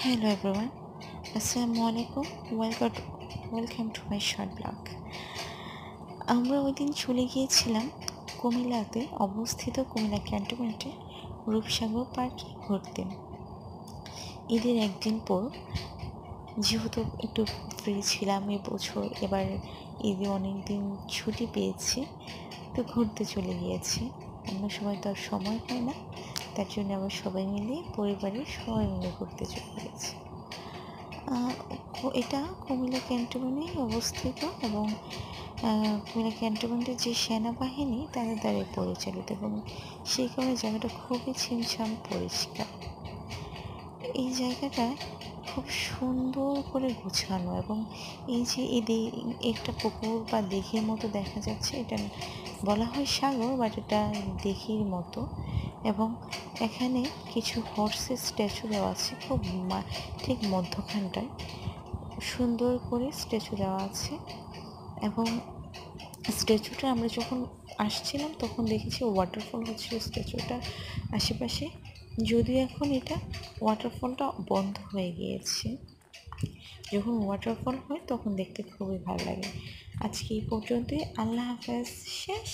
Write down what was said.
Hello everyone, Assalamu alaikum. Welcome to my short blog. আমরা ওই দিন চলে গিয়েছিলাম কুমিল্লাতে অবস্থিত কুমিল্লা ক্যান্টনমেন্টে রূপসাগর পার্কে ঘুরতে। ঈদের একদিন পর যেহেতু একটু ফ্রি ছিলাম এবছর, এবার ঈদে অনেক দিন ছুটি পেয়েছি, তো ঘুরতে চলে গিয়েছি। অন্য সময় তো আর সময় হয় না, তার জন্য আবার সবাই মিলে পরিবারের সবাই মিলে ঘুরতে চলে গেছি। এটা কুমিল্লা ক্যান্টনমেন্টে অবস্থিত এবং কুমিল্লা ক্যান্টনমেন্টের যে সেনাবাহিনী তাদের দ্বারা পরিচালিত, এবং সেই কারণে জায়গাটা খুবই ছিমছাম পরিষ্কার। এই জায়গাটা খুব সুন্দর করে গোছানো, এবং এই যে একটা পুকুর বা দিঘির মতো দেখা যাচ্ছে, এটা বলা হয় সাগর, বাট এটা দিঘির মতো। এবং এখানে কিছু হর্সের স্ট্যাচু দেওয়া আছে, খুব ঠিক মধ্যখানটায় সুন্দর করে স্ট্যাচু দেওয়া আছে। এবং স্ট্যাচুটা আমরা যখন আসছিলাম তখন দেখেছি ওয়াটারফল হচ্ছিল স্ট্যাচুটার আশেপাশে, যদিও এখন এটা ওয়াটারফলটা বন্ধ হয়ে গিয়েছে। যখন ওয়াটারফল হয় তখন দেখতে খুবই ভালো লাগে। আজকে এই পর্যন্তই, আল্লাহ হাফেজ, শেষ।